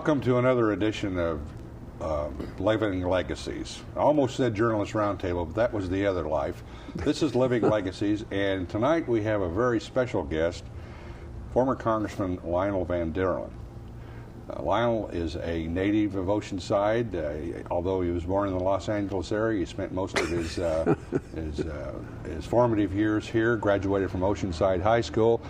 Welcome to another edition of Living Legacies. I almost said Journalist Roundtable, but that was the other life. This is Living Legacies, and tonight we have a very special guest, former Congressman Lionel Van Deerlin. Lionel is a native of Oceanside. Although he was born in the Los Angeles area, he spent most of his formative years here, graduated from Oceanside High School.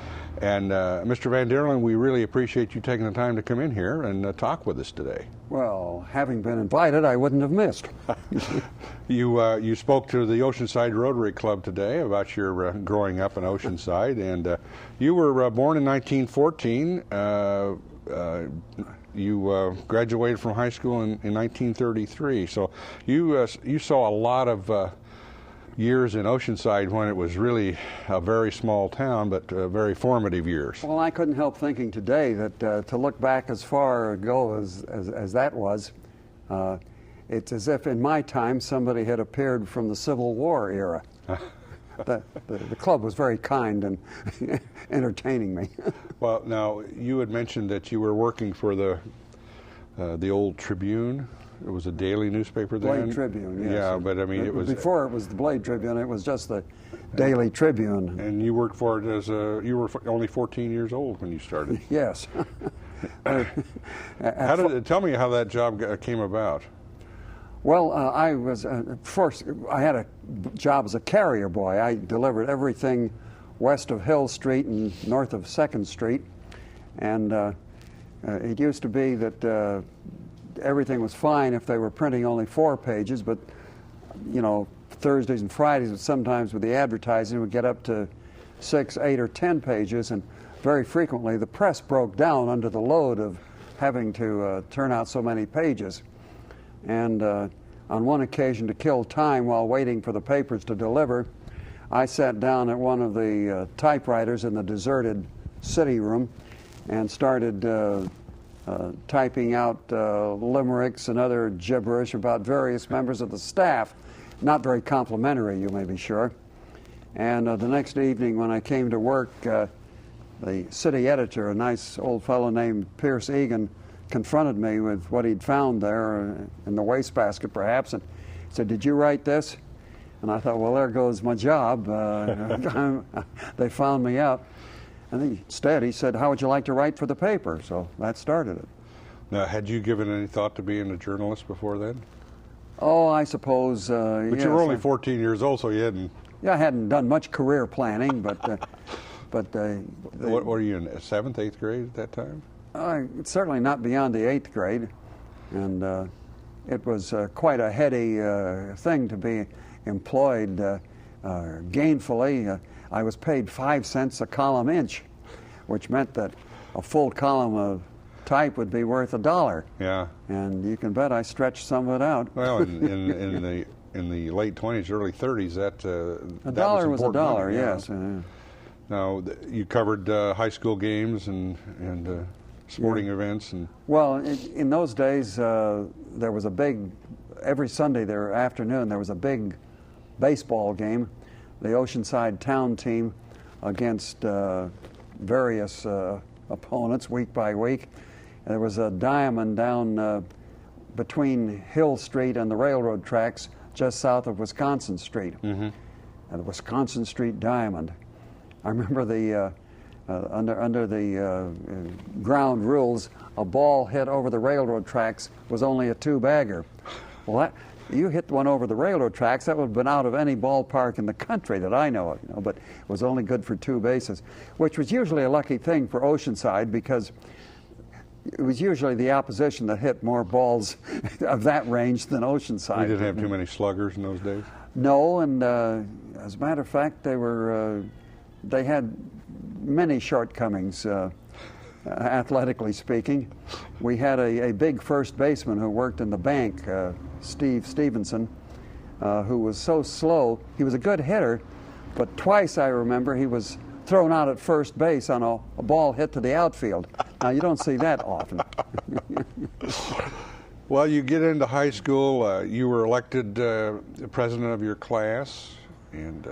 And Mr. Van Deerlin, we really appreciate you taking the time to come in here and talk with us today. Well, having been invited, I wouldn't have missed. You spoke to the Oceanside Rotary Club today about your growing up in Oceanside, and you were born in 1914. You graduated from high school in 1933, so you saw a lot of years in Oceanside when it was really a very small town, but very formative years. Well, I couldn't help thinking today that to look back as far ago as that was, it's as if in my time somebody had appeared from the Civil War era. The club was very kind and entertaining me. Well, now, you had mentioned that you were working for the old Tribune. It was a daily newspaper then? Blade Tribune, yes. Yeah, but I mean, it was... Before it was the Blade Tribune, it was just the Daily Tribune. And you worked for it as you were only 14 years old when you started. Yes. Tell me how that job came about. Well, I was, first, I had a job as a carrier boy. I delivered everything west of Hill Street and north of 2nd Street. And it used to be that everything was fine if they were printing only 4 pages, but, you know, Thursdays and Fridays, sometimes with the advertising, would get up to 6, 8, or 10 pages, and very frequently the press broke down under the load of having to turn out so many pages. And on one occasion, to kill time while waiting for the papers to deliver, I sat down at one of the typewriters in the deserted city room and started typing out limericks and other gibberish about various members of the staff. Not very complimentary, you may be sure. And the next evening when I came to work, the city editor, a nice old fellow named Pierce Egan, confronted me with what he'd found there in the wastebasket, perhaps, and said, "Did you write this?" And I thought, well, there goes my job. They found me out. And instead, he said, "How would you like to write for the paper?" So that started it. Now, had you given any thought to being a journalist before then? Oh, I suppose. But yes, you were only 14 years old, so you hadn't. Yeah, I hadn't done much career planning, but. What were you in 7th, 8th grade at that time? Certainly not beyond the 8th grade, and it was quite a heady thing to be employed gainfully. I was paid 5 cents a column inch, which meant that a full column of type would be worth $1. Yeah. And you can bet I stretched some of it out. Well, in the late 20s, early 30s, that $1 was $1, money, yes. Now, you covered high school games and sporting events. And well, in those days, there was a big, every Sunday afternoon, there was a big baseball game. The Oceanside town team against various opponents week by week. And there was a diamond down between Hill Street and the railroad tracks just south of Wisconsin Street. Mm-hmm. And the Wisconsin Street Diamond. I remember the under the ground rules, a ball hit over the railroad tracks was only a 2-bagger. Well, you hit one over the railroad tracks, that would have been out of any ballpark in the country that I know of, you know, but it was only good for 2 bases, which was usually a lucky thing for Oceanside because it was usually the opposition that hit more balls of that range than Oceanside. You didn't have too many sluggers in those days? No, and as a matter of fact, they had many shortcomings, athletically speaking. We had a big first baseman who worked in the bank, Steve Stevenson, who was so slow. He was a good hitter, but twice I remember he was thrown out at first base on a ball hit to the outfield. Now, you don't see that often. Well, you get into high school, you were elected president of your class. And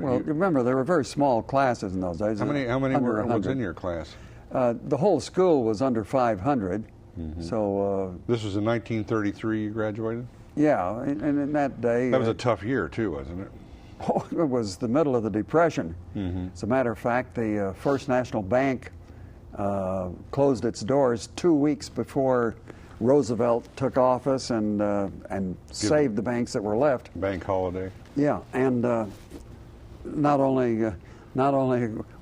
well, remember, there were very small classes in those days. How many was in your class? The whole school was under 500, So this was in 1933 you graduated? yeah, and in that day... That was a tough year, too, wasn't it? Oh, it was the middle of the Depression. As a matter of fact, the First National Bank closed its doors 2 weeks before Roosevelt took office and saved the banks that were left. Bank holiday. Yeah, and not only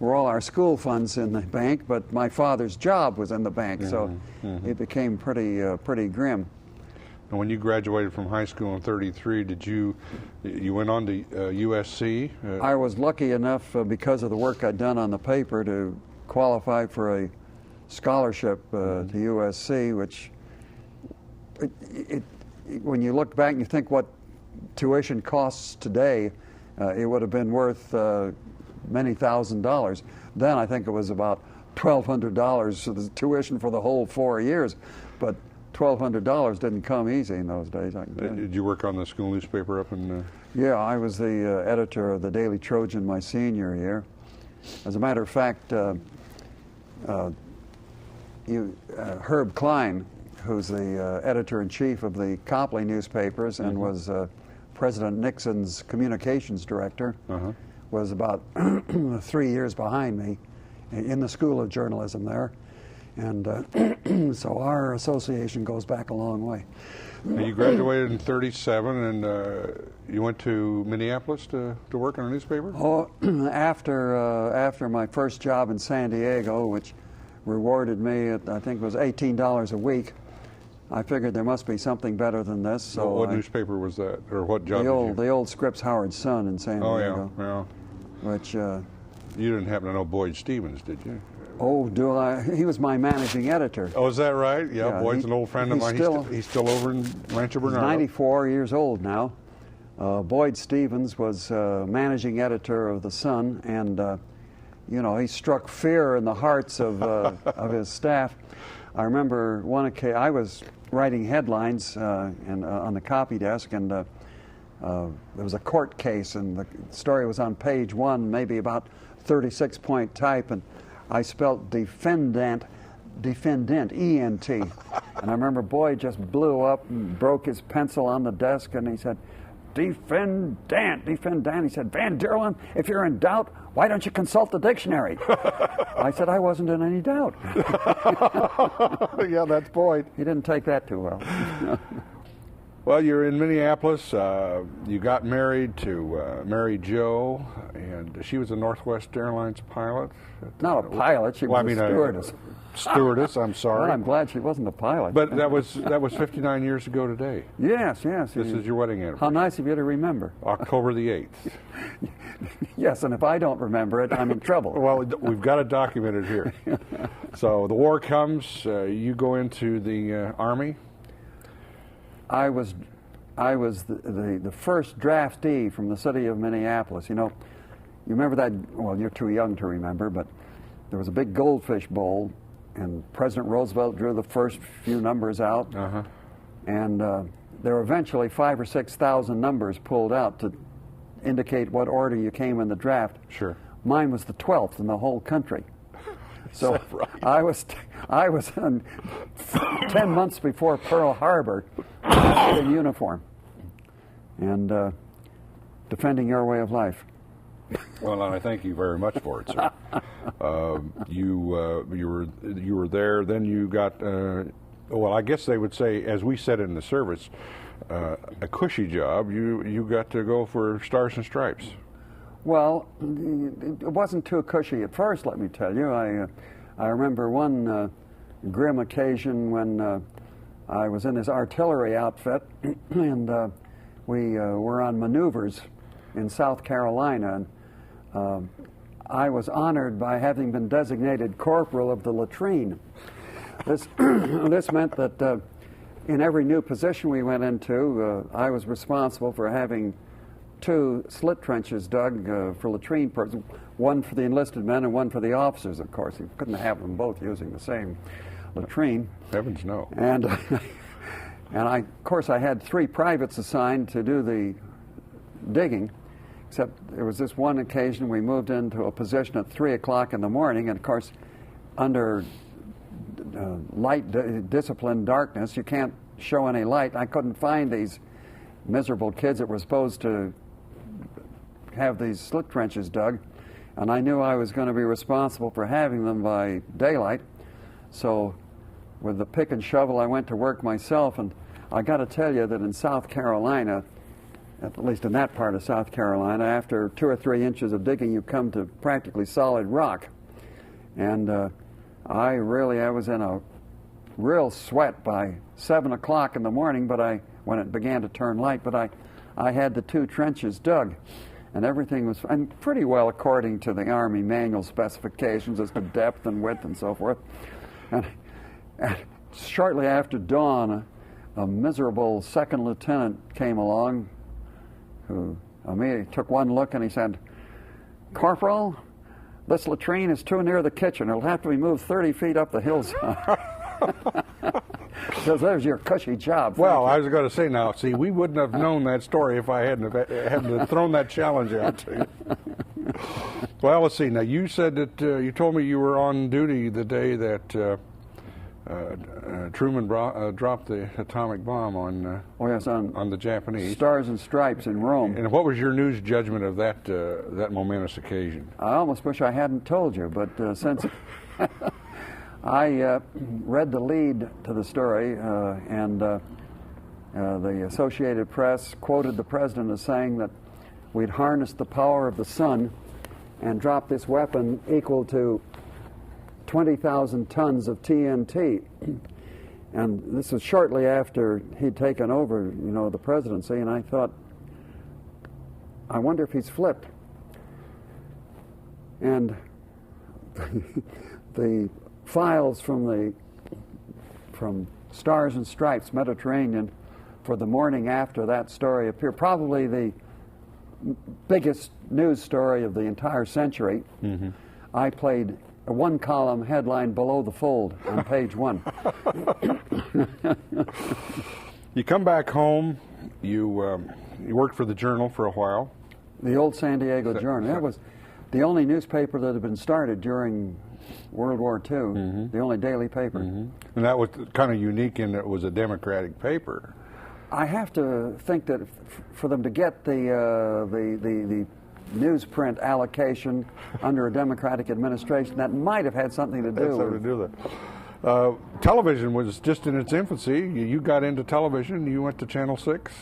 were all our school funds in the bank, but my father's job was in the bank, so it became pretty grim. And when you graduated from high school in '33, did you went on to USC? I was lucky enough because of the work I'd done on the paper to qualify for a scholarship to USC, which when you look back and you think what tuition costs today, it would have been worth many $1,000s. Then I think it was about $1,200 for the tuition for the whole 4 years, but $1,200 didn't come easy in those days. I can tell you. Did you work on the school newspaper up in? Yeah, I was the editor of the Daily Trojan my senior year. As a matter of fact, Herb Klein, who's the editor-in-chief of the Copley newspapers and was President Nixon's communications director, was about 3 years behind me in the School of Journalism there. And so our association goes back a long way. And you graduated in '37, and you went to Minneapolis to work on a newspaper? Oh, after my first job in San Diego, which rewarded me at, I think it was $18 a week, I figured there must be something better than this. So what newspaper was that, or what job? The old Scripps Howard Sun in San Diego. Oh yeah. Which you didn't happen to know Boyd Stevens, did you? Oh, do I? He was my managing editor. Oh, is that right? Yeah, Boyd's an old friend of mine. He's still over in Rancho Bernardo. He's 94 years old now. Boyd Stevens was managing editor of the Sun, and you know, he struck fear in the hearts of his staff. I remember one occasion I was writing headlines on the copy desk, and there was a court case, and the story was on page 1, maybe about 36-point type, and I spelled defendant, E-N-T. And I remember Boyd just blew up and broke his pencil on the desk, and he said, defendant. He said, Van Deerlin, if you're in doubt, why don't you consult the dictionary? I said, I wasn't in any doubt. Yeah, that's Boyd. He didn't take that too well. Well, you're in Minneapolis. You got married to Mary Jo, and she was a Northwest Airlines pilot. Not a pilot, she was a stewardess. Stewardess, I'm sorry. Well, I'm glad she wasn't a pilot. But that was 59 years ago today. Yes. This is your wedding anniversary. How nice of you to remember. October the 8th. Yes, and if I don't remember it, I'm in trouble. Well, we've got it documented here. So the war comes, you go into the Army. I was the first draftee from the city of Minneapolis. You know, you remember that, well, you're too young to remember, but there was a big goldfish bowl, and President Roosevelt drew the first few numbers out, and there were eventually 5,000 or 6,000 numbers pulled out to indicate what order you came in the draft. Sure. Mine was the 12th in the whole country. So right? I was 10 months before Pearl Harbor in uniform and defending your way of life. Well, and I thank you very much for it, sir. You were there. Then you got well, I guess they would say, as we said in the service, a cushy job. You got to go for Stars and Stripes. Well, it wasn't too cushy at first, let me tell you. I remember one grim occasion when I was in this artillery outfit, and we were on maneuvers in South Carolina, and I was honored by having been designated corporal of the latrine. This meant that in every new position we went into, I was responsible for having 2 slit trenches dug for latrine purposes, one for the enlisted men and one for the officers, of course. You couldn't have them both using the same latrine. Heavens no. And of course, I had 3 privates assigned to do the digging, except there was this one occasion we moved into a position at 3 o'clock in the morning, and of course, under light discipline darkness. You can't show any light. I couldn't find these miserable kids that were supposed to have these slit trenches dug, and I knew I was going to be responsible for having them by daylight. So with the pick and shovel, I went to work myself, and I got to tell you that in South Carolina, at least in that part of South Carolina, after 2 or 3 inches of digging, you come to practically solid rock. And I was in a real sweat by 7 o'clock in the morning, when it began to turn light, but I had the 2 trenches dug, and everything was pretty well according to the Army manual specifications as to depth and width and so forth. And shortly after dawn, a miserable second lieutenant came along who immediately took one look and he said, "Corporal, this latrine is too near the kitchen. It'll have to be moved 30 feet up the hillside." So there's your cushy job. Well, I was going to say now, see, we wouldn't have known that story if I hadn't thrown that challenge out to you. Well, let's see. Now, you said that you told me you were on duty the day that Truman dropped the atomic bomb on on the Japanese. Stars and Stripes in Rome. And what was your news judgment of that momentous occasion? I almost wish I hadn't told you, but since I read the lead to the story, and the Associated Press quoted the president as saying that we'd harnessed the power of the sun and dropped this weapon equal to 20,000 tons of TNT. And this was shortly after he'd taken over, the presidency, and I thought, I wonder if he's flipped. And the files from Stars and Stripes Mediterranean for the morning after that story appeared, probably the biggest news story of the entire century. Mm-hmm. I played a 1-column headline below the fold on page 1. You come back home, you worked for the Journal for a while. The old San Diego Journal. That was the only newspaper that had been started during World War II, mm-hmm. the only daily paper. Mm-hmm. And that was kind of unique in that it was a Democratic paper. I have to think that for them to get the newsprint allocation under a Democratic administration, that might have had something to do with that. Television was just in its infancy. You got into television. You went to Channel 6.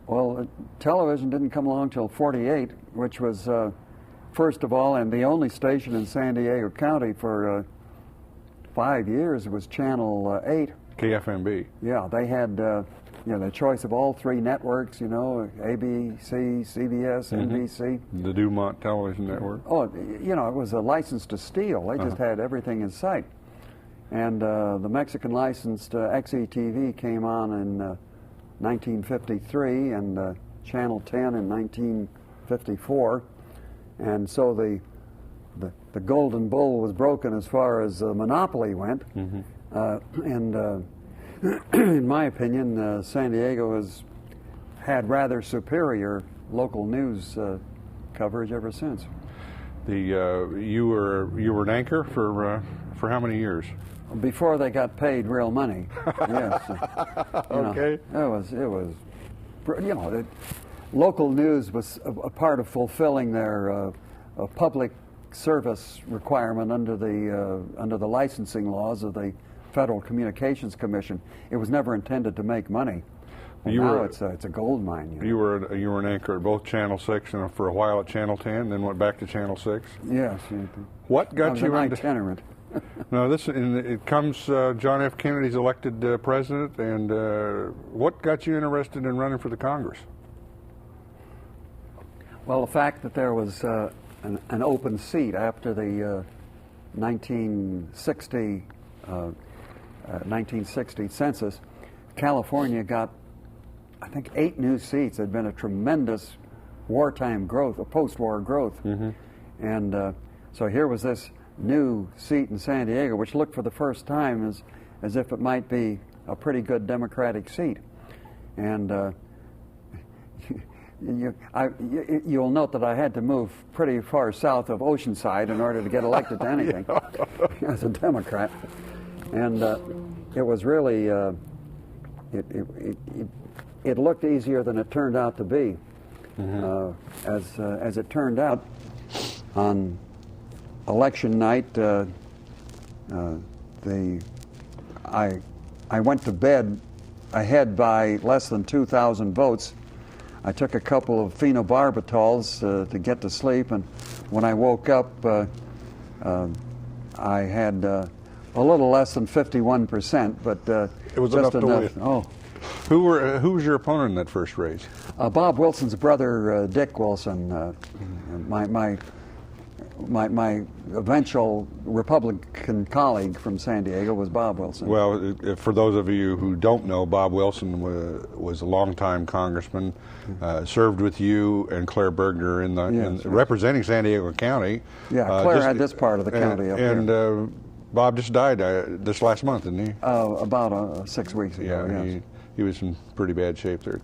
Well, television didn't come along till '48, which was first of all, and the only station in San Diego County for 5 years was Channel 8. KFMB. Yeah, they had the choice of all 3 networks, ABC, CBS, mm-hmm. NBC. The Dumont Television Network. Oh, it was a license to steal. They just had everything in sight. And the Mexican licensed XETV came on in 1953 and Channel 10 in 1954. And so the golden bull was broken as far as monopoly went. Mm-hmm. And in my opinion, San Diego has had rather superior local news coverage ever since. You were an anchor for how many years? Before they got paid real money. Yes. Okay. It was local news was a part of fulfilling their public service requirement under the licensing laws of the Federal Communications Commission. It was never intended to make money. Now it's a gold mine. You were an anchor at both Channel 6 and for a while at Channel 10, then went back to Channel 6. Yes. What got you into itinerant? No, it comes. John F. Kennedy's elected president, and what got you interested in running for the Congress? Well, the fact that there was an open seat after the 1960 census, California got, I think, 8 new seats. There'd been a tremendous wartime growth, a post-war growth, mm-hmm. and so here was this new seat in San Diego, which looked for the first time as if it might be a pretty good Democratic seat. And you'll note that I had to move pretty far south of Oceanside in order to get elected to anything as a Democrat. And it was really, it looked easier than it turned out to be. As it turned out, on election night, I went to bed ahead by less than 2,000 votes. I took a couple of phenobarbital to get to sleep, and when I woke up, I had a little less than 51%, but it was just enough to win. Oh. Who was your opponent in that first race? Bob Wilson's brother, Dick Wilson. My eventual Republican colleague from San Diego was Bob Wilson. Well, for those of you who don't know, Bob Wilson was a longtime congressman, served with you and Claire Bergner in representing San Diego County. Yeah, Claire had this part of the county up here. And Bob just died this last month, didn't he? About 6 weeks ago. Yeah, yes. he was in pretty bad shape there.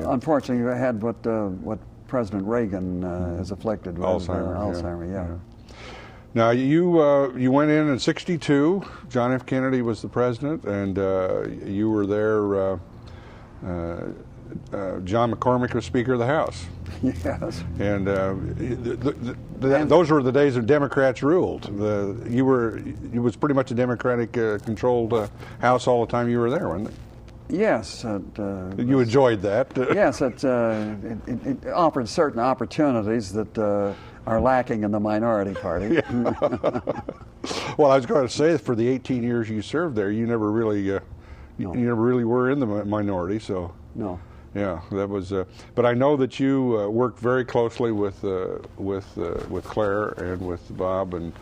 Unfortunately, he had what President Reagan is afflicted with, Alzheimer. Yeah. Now you went in 1962. John F. Kennedy was the president, and you were there. John McCormick was Speaker of the House. Yes. And those were the days when Democrats ruled. It was pretty much a Democratic controlled House all the time you were there, wasn't it? Yes. You enjoyed that. Yes, it offered certain opportunities that are lacking in the minority party. Well, I was going to say, for the 18 years you served there, you never really, you never really were in the minority. So no. Yeah, that was. But I know that you worked very closely with Claire and with Bob, and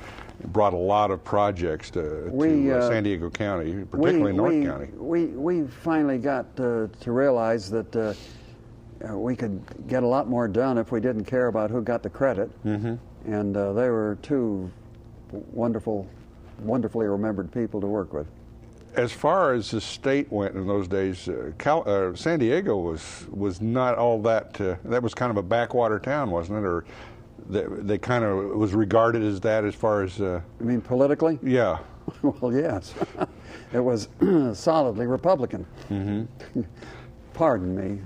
brought a lot of projects to San Diego County, particularly North County. We finally got to realize that we could get a lot more done if we didn't care about who got the credit. Mm-hmm. And they were two wonderfully remembered people to work with. As far as the state went in those days, San Diego was not all that. That was kind of a backwater town, wasn't it? Or they kind of was regarded as that, as far as. You mean politically? Yeah. Well, yes. It was solidly Republican. Mm-hmm. Pardon me.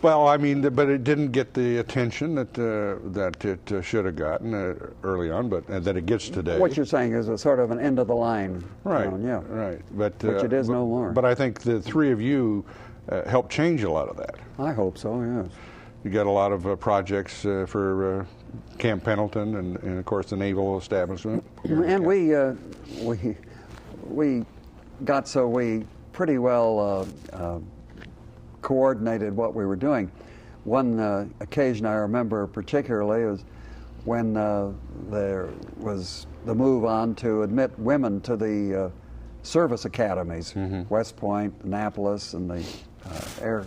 Well, I mean, but it didn't get the attention that it should have gotten early on, but that it gets today. What you're saying is a sort of an end of the line. Right. Town, yeah. Right. But which it is no more. But I think the three of you helped change a lot of that. I hope so. Yes. You got a lot of projects for Camp Pendleton and of course the naval establishment. And we got so we pretty well coordinated what we were doing. One occasion I remember particularly was when there was the move on to admit women to the service academies, mm-hmm. West Point, Annapolis, and the Air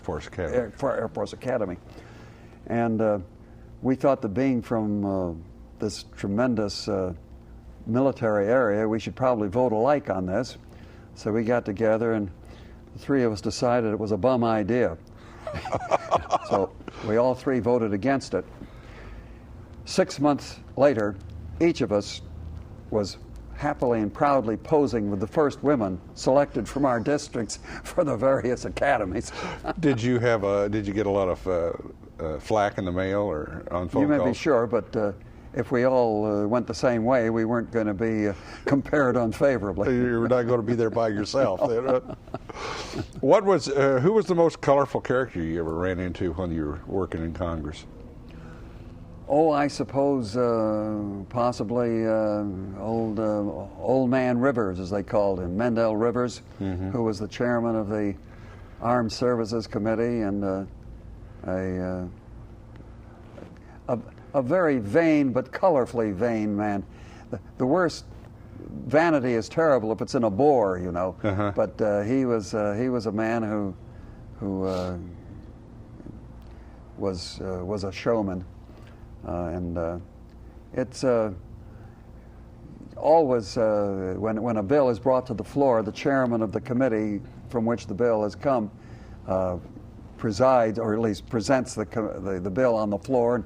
Force Academy. Air Force Academy. And we thought that being from this tremendous military area, we should probably vote alike on this. So we got together, and the three of us decided it was a bum idea. So we all three voted against it. 6 months later, each of us was happily and proudly posing with the first women selected from our districts for the various academies. Did you get a lot of flack in the mail or on phone calls? You may be sure, but if we all went the same way, we weren't going to be compared unfavorably. You were not going to be there by yourself. Who was the most colorful character you ever ran into when you were working in Congress? Oh, I suppose possibly old man Rivers, as they called him, Mendel Rivers, mm-hmm. who was the chairman of the Armed Services Committee, and a very vain but colorfully vain man. The worst vanity is terrible if it's in a bore, you know. Uh-huh. But he was a man who was a showman. And it's always, when a bill is brought to the floor, the chairman of the committee from which the bill has come presides, or at least presents the bill on the floor and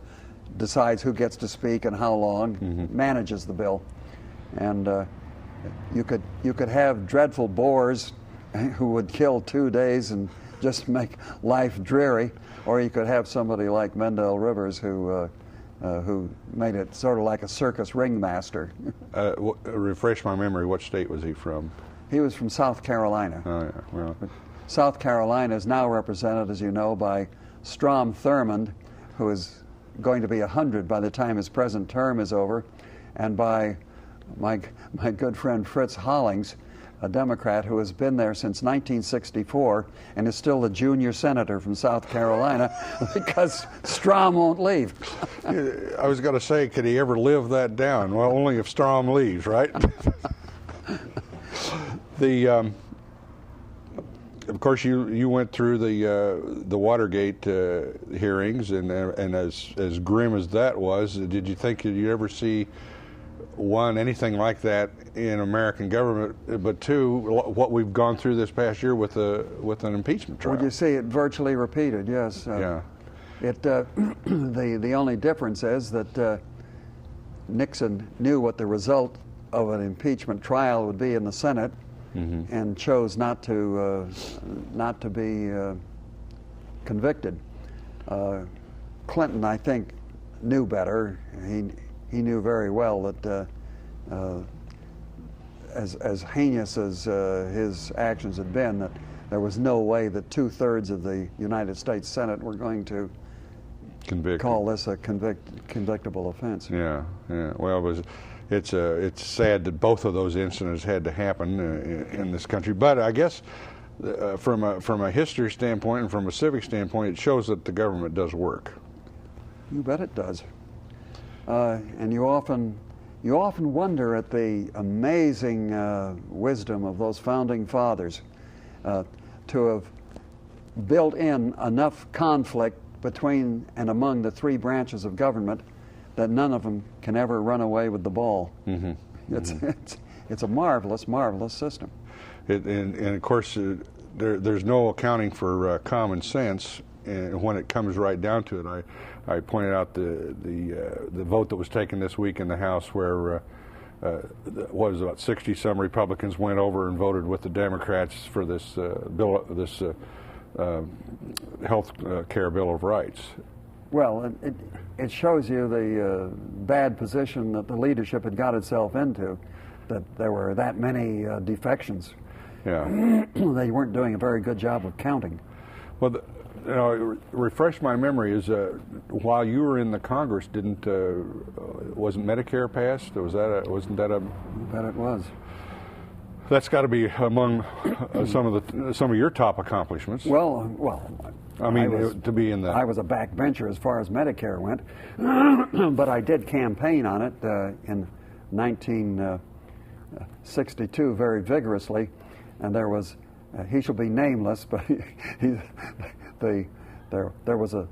decides who gets to speak and how long, manages the bill. And you could have dreadful bores who would kill 2 days and just make life dreary, or you could have somebody like Mendel Rivers who made it sort of like a circus ringmaster. Refresh my memory, what state was he from? He was from South Carolina. Oh, yeah. Well, South Carolina is now represented, as you know, by Strom Thurmond, who is going to be 100 by the time his present term is over, and by my good friend Fritz Hollings, a Democrat who has been there since 1964 and is still the junior senator from South Carolina because Strom won't leave. I was going to say, could he ever live that down? Well, only if Strom leaves, right? Of course, you went through the Watergate hearings, and as grim as that was, did you think you'd ever see anything like that in American government, but two, what we've gone through this past year with an impeachment trial? Would you see it virtually repeated? Yes. Yeah. The only difference is that Nixon knew what the result of an impeachment trial would be in the Senate, and chose not to be convicted. Clinton, I think, knew better. He knew very well that as heinous as his actions had been, that there was no way that 2/3 of the United States Senate were going to call this a convictable offense. Yeah, yeah. Well, it's sad that both of those incidents had to happen in this country. But I guess from a history standpoint and from a civic standpoint, it shows that the government does work. You bet it does. And you often wonder at the amazing wisdom of those founding fathers to have built in enough conflict between and among the three branches of government that none of them can ever run away with the ball. It's a marvelous, marvelous system. And of course, there's no accounting for common sense. And when it comes right down to it, I pointed out the vote that was taken this week in the House, where what was about 60-some Republicans went over and voted with the Democrats for this bill, this health care Bill of Rights. Well, it shows you the bad position that the leadership had got itself into, that there were that many defections. Yeah. They weren't doing a very good job of counting. Well, refresh my memory. While you were in the Congress, wasn't Medicare passed? Wasn't that a? I bet it was. That's got to be among some of your top accomplishments. Well. I mean, to be in the. I was a backbencher as far as Medicare went, but I did campaign on it in 1962 very vigorously, and there was. He shall be nameless, but there was a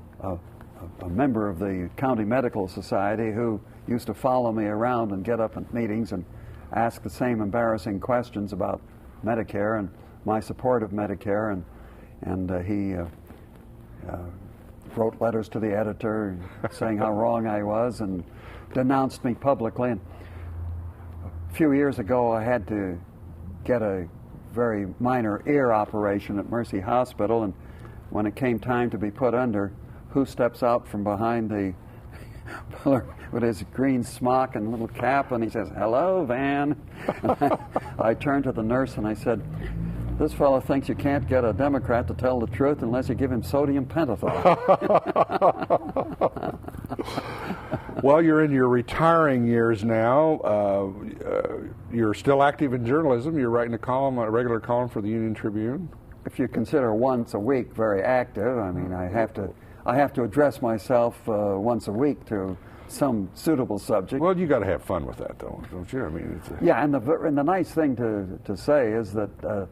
member of the County Medical Society who used to follow me around and get up at meetings and ask the same embarrassing questions about Medicare and my support of Medicare, and he wrote letters to the editor saying how wrong I was and denounced me publicly. And a few years ago, I had to get a very minor ear operation at Mercy Hospital, and when it came time to be put under, who steps out from behind the pillar with his green smock and little cap, and he says, "Hello, Van." I turned to the nurse and I said, "This fellow thinks you can't get a Democrat to tell the truth unless you give him sodium pentothal." Well, you're in your retiring years now. You're still active in journalism. You're writing a regular column for the Union Tribune. If you consider once a week very active, I mean, I have to address myself once a week to some suitable subject. Well, you got to have fun with that, though, don't you? I mean, yeah, and the nice thing to say is that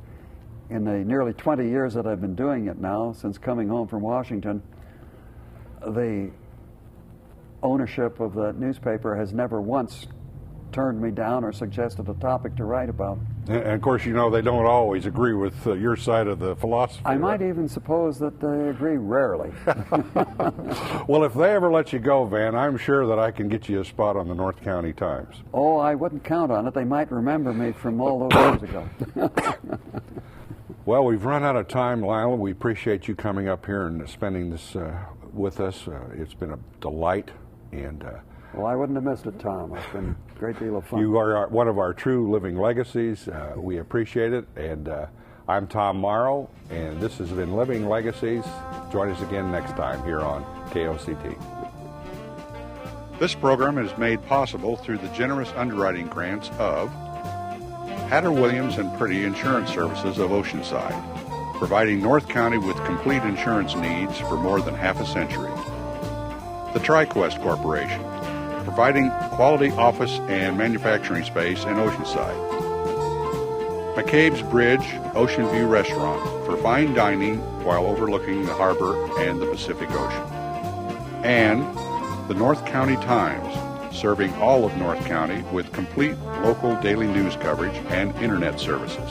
in the nearly 20 years that I've been doing it now, since coming home from Washington, the ownership of the newspaper has never once turned me down or suggested a topic to write about. And of course, you know, they don't always agree with your side of the philosophy. I might even suppose that they agree rarely. Well, if they ever let you go, Van, I'm sure that I can get you a spot on the North County Times. Oh, I wouldn't count on it. They might remember me from all those years ago. Well, we've run out of time, Lionel. We appreciate you coming up here and spending this with us. It's been a delight. And well, I wouldn't have missed it, Tom. It's been a great deal of fun. you are one of our true living legacies. We appreciate it. And I'm Tom Morrow, and this has been Living Legacies. Join us again next time here on KOCT. This program is made possible through the generous underwriting grants of Hatter Williams and Pretty Insurance Services of Oceanside, providing North County with complete insurance needs for more than half a century. The TriQuest Corporation, providing quality office and manufacturing space in Oceanside. McCabe's Bridge Ocean View Restaurant for fine dining while overlooking the harbor and the Pacific Ocean. And the North County Times, serving all of North County with complete local daily news coverage and internet services.